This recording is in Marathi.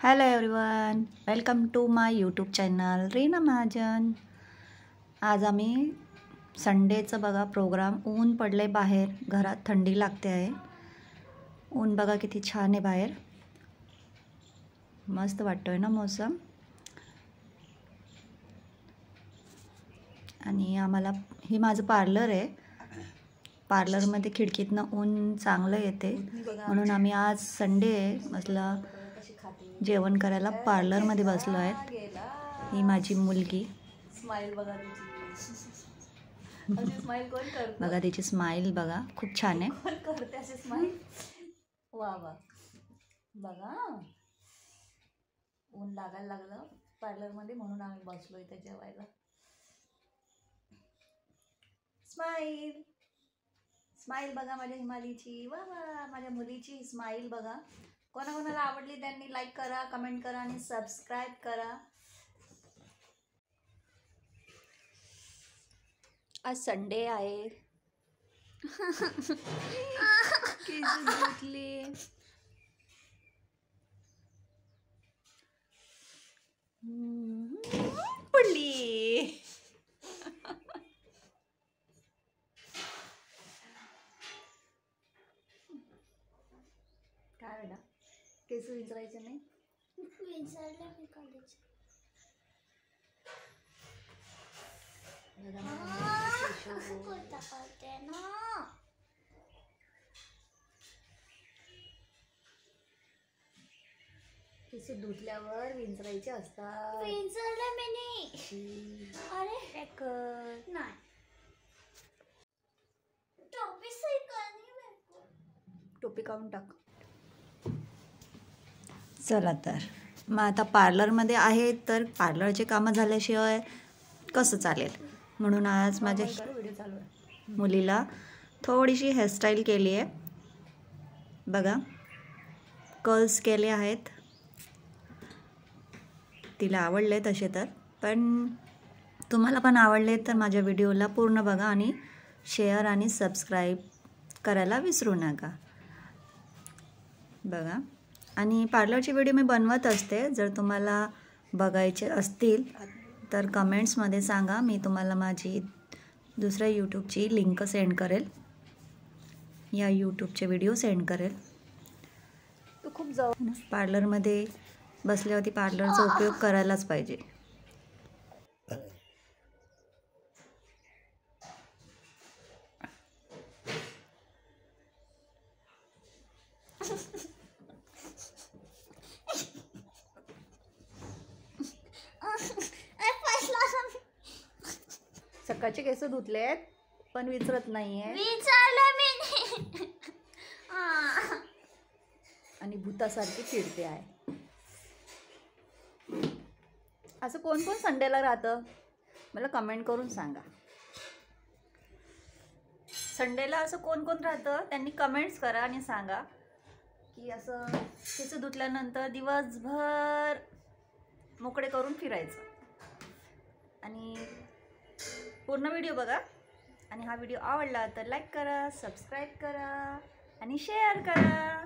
Hello everyone, welcome to my YouTube channel Reena Mahajan. आज आम्ही संडेचं बघा प्रोग्राम. ऊन पडले बाहेर, घरात थंडी लागते आहे. ऊन बघा किती छान आहे बाहेर, मस्त वाटतोय ना मौसम. आणि आम्हाला ही माझं पार्लर आहे. पार्लरमध्ये खिडकीतनं ऊन चांगलं येते, म्हणून आम्ही आज संडे आहे म्हटलं जेवण करायला पार्लरमध्ये बसलो आहेत. ही माझी मुलगी, स्माइल बघा तिची. स्माइल कोण करते बघा तिची स्माइल बघा, खूप छान आहे. कोण करते अशी स्माइल? वा वा बघा, ऊन लागायला लागलं पार्लरमध्ये म्हणून आम्ही बसलो इथे जेवायला. स्माइल स्माइल बघा माझ्या हिमालीची. वा वा, माझ्या मुलीची स्माइल बघा. कोणाकोणाला आवडली त्यांनी लाईक करा, कमेंट करा आणि सबस्क्राईब करा. आज संडे आहे. केस धुतले. पडली. काय बेटा, केस विचारायचे नाही? विचारले मी कॉलेज. कोणता करते ना? केस धुतल्यावर विंचरायचे असतात. विचारले मी नाही. अरे नाही. टोपी सही करनी मेरे को. टोपी काढून टाक. चला तर मग आता पार्लरमध्ये आहे, तर पार्लरचे कामं झाल्याशिवाय कसं चालेल, म्हणून आज माझ्या व्हिडिओ चालू आहे. मुलीला थोडीशी हेअरस्टाईल केली आहे बघा. कर्ल्स केले आहेत, तिला आवडले तसे तर. पण तुम्हाला पण आवडले तर माझ्या व्हिडिओला पूर्ण बघा आणि शेअर आणि सबस्क्राईब करायला विसरू नका बघा. आणि पार्लरची व्हिडिओ मी बनवत असते, जर तुम्हाला बघायचे असतील तर कमेंट्समध्ये सांगा. मी तुम्हाला माझी दुसऱ्या यूट्यूबची लिंक सेंड करेल, या यूट्यूबचे व्हिडिओ सेंड करेल. तू खूप जवळ. पार्लरमध्ये बसल्यावरती पार्लरचा उपयोग करायलाच पाहिजे. सकाळचे केस धुतलेत पण विचारत नाहीये. विचारले मी नाही. आणि भूतासारखी फिरते आहे. असं कोण कोण संडेला राहतं मला कमेंट करून सांगा. संडेला असं कोण कोण राहतं त्यांनी कमेंट्स करा आणि सांगा की असं केस धुतल्यानंतर दिवसभर मोकळे करून फिरायचं. आणि पूर्ण व्हिडिओ बघा. आणि हा व्हिडिओ आवडला तर लाईक करा, सबस्क्राईब करा आणि शेअर करा.